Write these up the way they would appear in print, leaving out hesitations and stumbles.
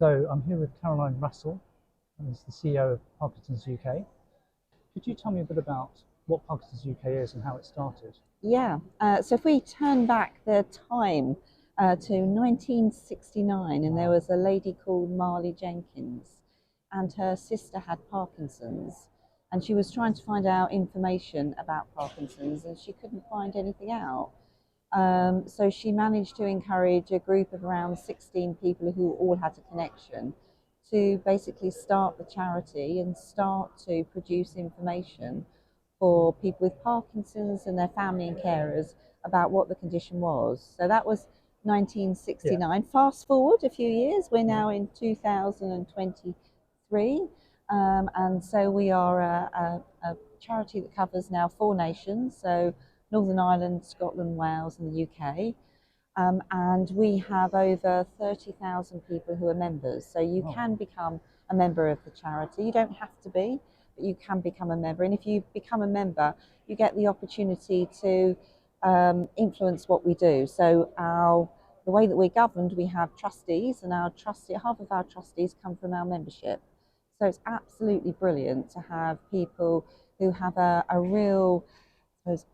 So I'm here with Caroline Rassell, who's the CEO of Parkinson's UK. Could you tell me a bit about what Parkinson's UK is and how it started? So if we turn back the time to 1969, and there was a lady called Marley Jenkins, and her sister had Parkinson's, and she was trying to find out information about Parkinson's, and she couldn't find anything out. So she managed to encourage a group of around 16 people who all had a connection to basically start the charity and start to produce information for people with Parkinson's and their family and carers about what the condition was. So that was Yeah. 1969. Fast forward a few years, we're now in 2023. And so we are a charity that covers now 4 nations, so Northern Ireland, Scotland, Wales, and the UK. And we have over 30,000 people who are members. So you can become a member of the charity. You don't have to be, but you can become a member. And if you become a member, you get the opportunity to influence what we do. So the way that we're governed, we have trustees, and half of our trustees come from our membership. So it's absolutely brilliant to have people who have a real, I suppose,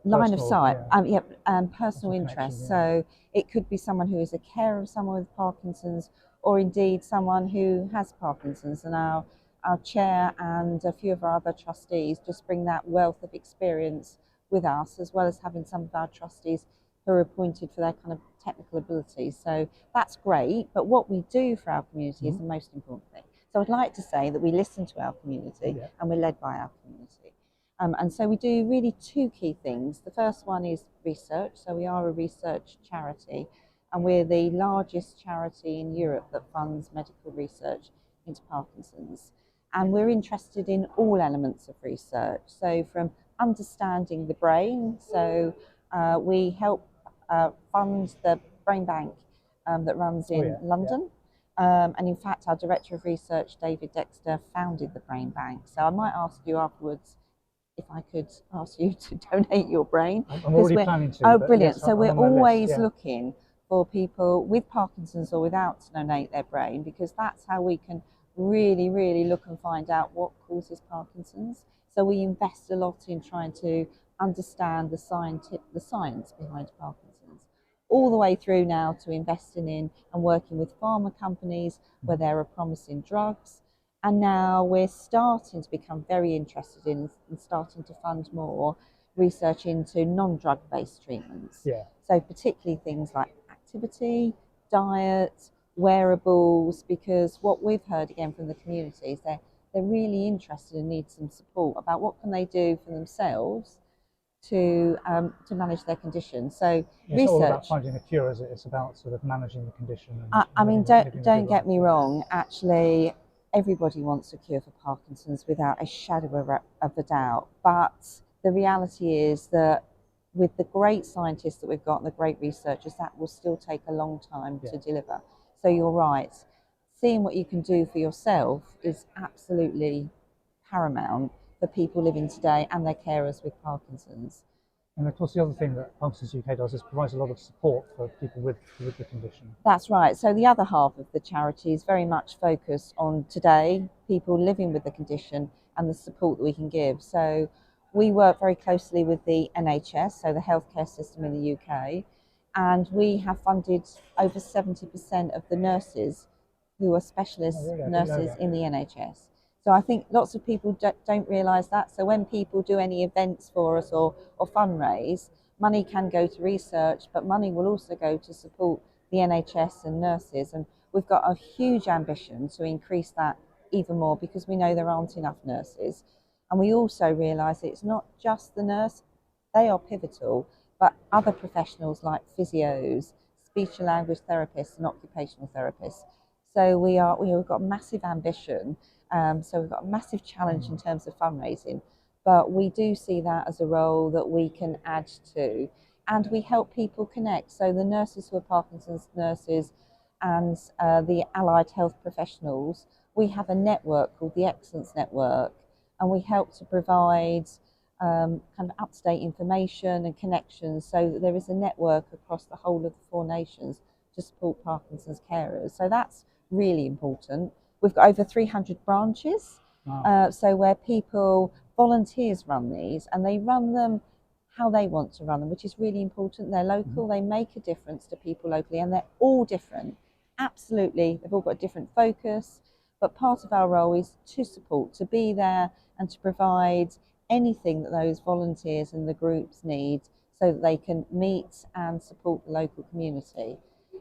line of sight, personal interest. Yeah. So it could be someone who is a carer of someone with Parkinson's, or indeed someone who has Parkinson's. And our chair and a few of our other trustees just bring that wealth of experience with us, as well as having some of our trustees who are appointed for their kind of technical abilities. So that's great. But what we do for our community is the most important thing. So I'd like to say that we listen to our community and we're led by our community. And so we do really two key things. The first one is research. So we are a research charity, and we're the largest charity in Europe that funds medical research into Parkinson's. And we're interested in all elements of research. So from understanding the brain, so we help fund the brain bank that runs in London. And in fact, our Director of Research, David Dexter, founded the Brain Bank. So I might ask you afterwards if I could ask you to donate your brain. I'm already planning to. Oh, brilliant. Yes, so we're on my always list, looking for people with Parkinson's or without to donate their brain, because that's how we can really, really look and find out what causes Parkinson's. So we invest a lot in trying to understand the science behind Parkinson's, all the way through now to investing in and working with pharma companies where there are promising drugs. And now we're starting to become very interested in and starting to fund more research into non-drug based treatments. Yeah. So particularly things like activity, diet, wearables, because what we've heard again from the community is they're really interested and need some support about what can they do for themselves to manage their condition. So it's not all about finding a cure, is it? It's about sort of managing the condition. Don't get me wrong. Actually, everybody wants a cure for Parkinson's without a shadow of a doubt. But the reality is that with the great scientists that we've got and the great researchers, that will still take a long time to deliver. So you're right. Seeing what you can do for yourself is absolutely paramount for people living today and their carers with Parkinson's. And of course, the other thing that Parkinson's UK does is provides a lot of support for people with the condition. That's right. So the other half of the charity is very much focused on today, people living with the condition and the support that we can give. So we work very closely with the NHS, so the healthcare system in the UK, and we have funded over 70% of the nurses who are specialist nurses in the NHS. So I think lots of people don't realise that. So when people do any events for us or fundraise, money can go to research, but money will also go to support the NHS and nurses. And we've got a huge ambition to increase that even more, because we know there aren't enough nurses. And we also realise that it's not just the nurse, they are pivotal, but other professionals like physios, speech and language therapists and occupational therapists. So we've got massive ambition. So we've got a massive challenge in terms of fundraising, but we do see that as a role that we can add to, and we help people connect. So the nurses who are Parkinson's nurses and the allied health professionals, we have a network called the Excellence Network, and we help to provide kind of up-to-date information and connections, so that there is a network across the whole of the 4 nations to support Parkinson's carers. So that's really important. We've got over 300 branches, Wow. so where volunteers run these, and they run them how they want to run them, which is really important. They're local, they make a difference to people locally, and they're all different. Absolutely, they've all got a different focus, but part of our role is to support, to be there and to provide anything that those volunteers and the groups need so that they can meet and support the local community.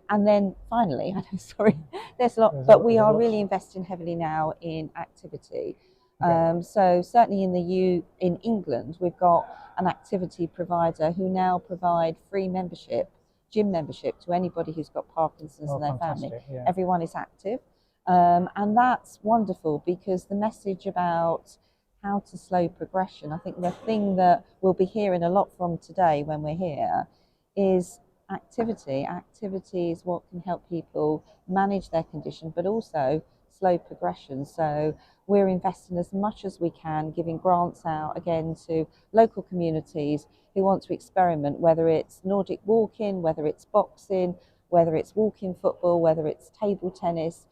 And then finally, I know, sorry, there's a lot, but we are really investing heavily now in activity. So certainly in England, we've got an activity provider who now provide free membership, gym membership to anybody who's got Parkinson's in their family. Yeah. Everyone is active. And that's wonderful because the message about how to slow progression, I think the thing that we'll be hearing a lot from today when we're here is activity. Activity is what can help people manage their condition, but also slow progression. So we're investing as much as we can, giving grants out again to local communities who want to experiment, whether it's Nordic walking, whether it's boxing, whether it's walking football, whether it's table tennis,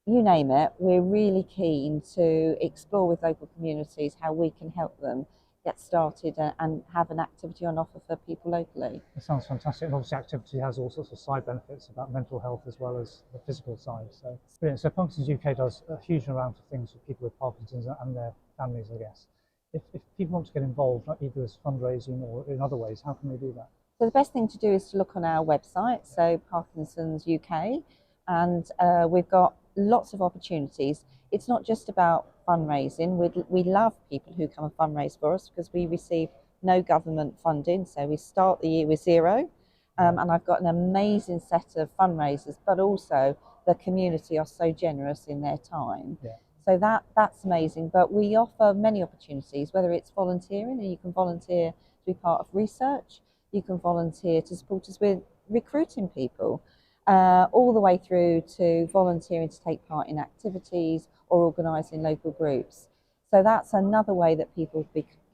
you name it. We're really keen to explore with local communities how we can help them get started and have an activity on offer for people locally. It sounds fantastic. And obviously, activity has all sorts of side benefits about mental health as well as the physical side. So, brilliant. So, Parkinson's UK does a huge amount of things for people with Parkinson's and their families, I guess. If people want to get involved, either as fundraising or in other ways, how can they do that? So the best thing to do is to look on our website, so Parkinson's UK, and we've got lots of opportunities. It's not just about fundraising. We love people who come and fundraise for us because we receive no government funding, so we start the year with zero. And I've got an amazing set of fundraisers, but also the community are so generous in their time. Yeah. So that's amazing. But we offer many opportunities, whether it's volunteering, and you can volunteer to be part of research. You can volunteer to support us with recruiting people, all the way through to volunteering to take part in activities or organising local groups. So that's another way that people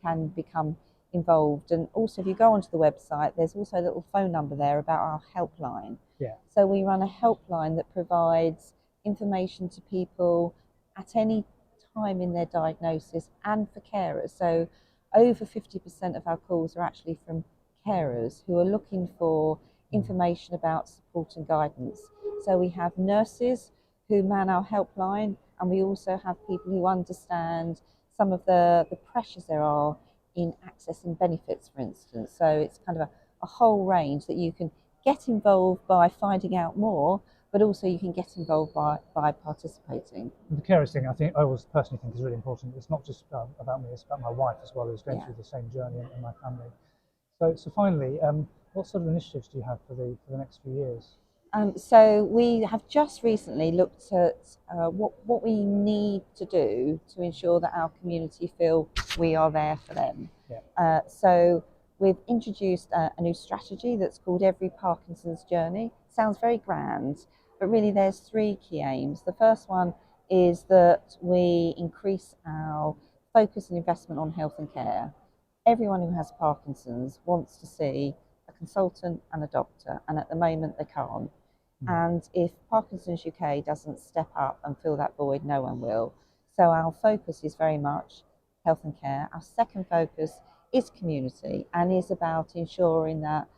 can become involved. And also, if you go onto the website, there's also a little phone number there about our helpline. Yeah. So we run a helpline that provides information to people at any time in their diagnosis and for carers. So over 50% of our calls are actually from carers who are looking for information about support and guidance. So we have nurses who man our helpline, and we also have people who understand some of the pressures there are in accessing benefits, for instance. So it's kind of a whole range that you can get involved by finding out more, but also you can get involved by participating. The carers thing, I always personally think is really important. It's not just about me; it's about my wife as well, who's going through the same journey in my family. So finally, what sort of initiatives do you have for the next few years? So we have just recently looked at what we need to do to ensure that our community feel we are there for them. Yeah. So we've introduced a new strategy that's called Every Parkinson's Journey. Sounds very grand, but really there's three key aims. The first one is that we increase our focus and investment on health and care. Everyone who has Parkinson's wants to see a consultant and a doctor, and at the moment they can't. And if Parkinson's UK doesn't step up and fill that void, no one will. So our focus is very much health and care. Our second focus is community and is about ensuring that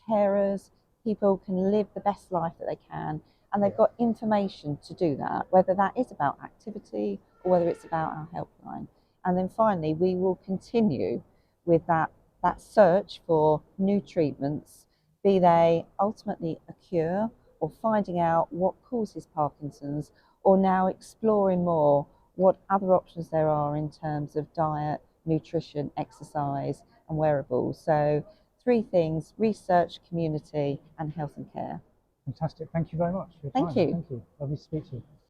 carers, people can live the best life that they can, and they've got information to do that, whether that is about activity or whether it's about our helpline. And then finally, we will continue with that search for new treatments, be they ultimately a cure or finding out what causes Parkinson's, or now exploring more what other options there are in terms of diet, nutrition, exercise and wearables. So three things: research, community and health and care. Fantastic. Thank you very much for your Thank time. you. Thank you. Lovely to speak to you.